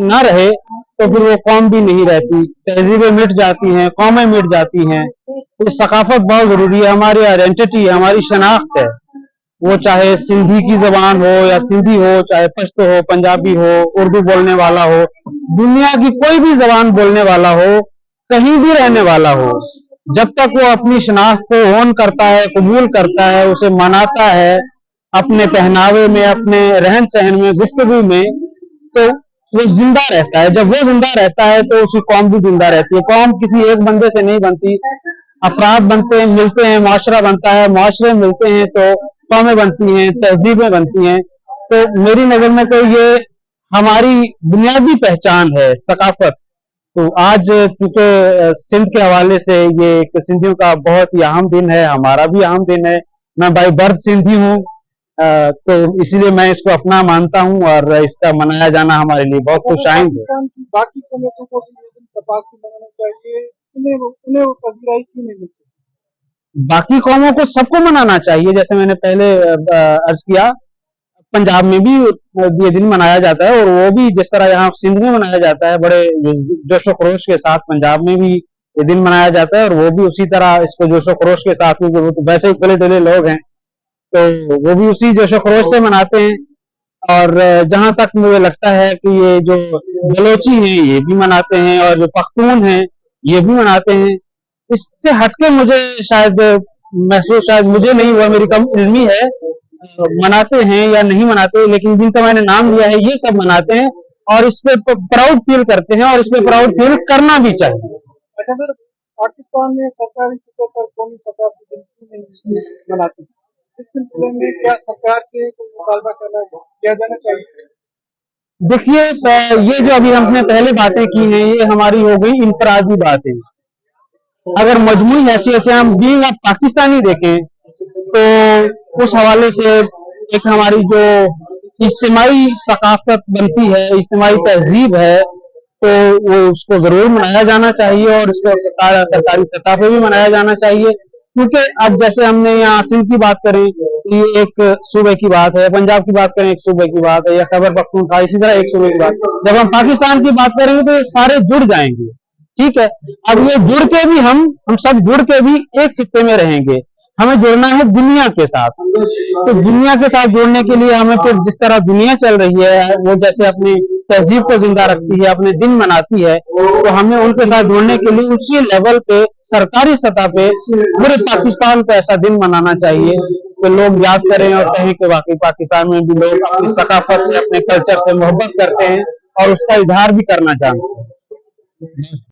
ना रहे तो फिर वो कौम भी नहीं रहती, तहजीबें मिट जाती हैं, कौमें मिट जाती हैं। तो सकाफत बहुत जरूरी है, हमारी आइडेंटिटी है, हमारी शनाख्त है। वो चाहे सिंधी की जबान हो या सिंधी हो, चाहे पश्तो हो, पंजाबी हो, उर्दू बोलने वाला हो, दुनिया की कोई भी जबान बोलने वाला हो, कहीं भी रहने वाला हो, जब तक वो अपनी शनाख्त को ओन करता है, कबूल करता है, उसे मनाता है अपने पहनावे में, अपने रहन सहन में, गुफ्तगू में, तो वो जिंदा रहता है। जब वो जिंदा रहता है तो उसकी कौम भी जिंदा रहती है। कौम किसी एक बंदे से नहीं बनती, अफराद बनते हैं, मिलते हैं, मुआशरा बनता है, मुआशरे मिलते हैं तो कौमें बनती हैं, तहजीबें बनती हैं। तो मेरी नजर में तो ये हमारी बुनियादी पहचान है, सकाफत। तो आज क्योंकि सिंध के हवाले से ये एक सिंधियों का बहुत ही अहम दिन है, हमारा भी अहम दिन है। मैं बाई बर्थ सिंधी हूँ, तो इसीलिए मैं इसको अपना मानता हूँ और इसका मनाया जाना हमारे लिए बहुत खुशाइंद है। बाकी कौमों को भी ये दिन तपाक से मनाना चाहिए, उन्हें वो पजीराई क्यों नहीं मिल सकती? बाकी कौमों को सबको मनाना चाहिए। जैसे मैंने पहले अर्ज किया, पंजाब में भी ये दिन मनाया जाता है और वो भी जिस तरह यहाँ सिंध में मनाया जाता है, बड़े जोशो खरोश के साथ पंजाब में भी ये दिन मनाया जाता है और वो भी उसी तरह इसको जोशो खरोश के साथ, क्योंकि वो तो वैसे ही खुले दिले लोग हैं, तो वो भी उसी जोशो खरोश से मनाते हैं। और जहां तक मुझे लगता है कि ये जो बलोची हैं ये भी मनाते हैं और जो पख्तून हैं ये भी मनाते हैं। इससे हटके मुझे शायद महसूस, शायद मुझे नहीं हुआ, मेरी कम इल्मी है, मनाते हैं या नहीं मनाते, लेकिन जिनका मैंने नाम लिया है ये सब मनाते हैं और इस पे प्राउड फील करते हैं और इस पे प्राउड फील करना भी चाहिए। अच्छा सर, पाकिस्तान में सरकारी सतह पर कौमी सकाफत दिन क्यों नहीं मनाते? इस सिलसिले में क्या सरकार से कोई मुतालबा किया जाना चाहिए? देखिए, ये जो अभी हमने पहले बातें की हैं ये हमारी हो गई इंफरादी बातें। अगर मजमूई हैसियत से हम बीइंग ऑफ पाकिस्तानी देखें तो उस हवाले से एक हमारी जो इज्तिमाई सकाफत बनती है, इज्तिमाई तहजीब है, तो वो उसको जरूर मनाया जाना चाहिए और उसको सरकारी सतह पे भी मनाया जाना चाहिए। क्योंकि अब जैसे हमने यहाँ सिंध की बात करें, ये एक सूबे की बात है, पंजाब की बात करें एक सूबे की बात है, या खैबर पख्तूनख्वा इसी तरह एक सूबे की बात। जब हम पाकिस्तान की बात करेंगे तो ये सारे जुड़ जाएंगे, ठीक है। अब ये जुड़ के भी हम सब जुड़ के भी एक खित्ते में रहेंगे। हमें जुड़ना है दुनिया के साथ, तो दुनिया के साथ जुड़ने के लिए हमें फिर जिस तरह दुनिया चल रही है, वो जैसे अपनी तहजीब को जिंदा रखती है, अपने दिन मनाती है, तो हमें उनके साथ जुड़ने के लिए उसी लेवल पे सरकारी सतह पे पूरे पाकिस्तान पे ऐसा दिन मनाना चाहिए तो लोग याद करें और कहें कि वाकई पाकिस्तान में भी लोग अपनी सकाफत से, अपने कल्चर से मोहब्बत करते हैं और उसका इजहार भी करना चाहते हैं।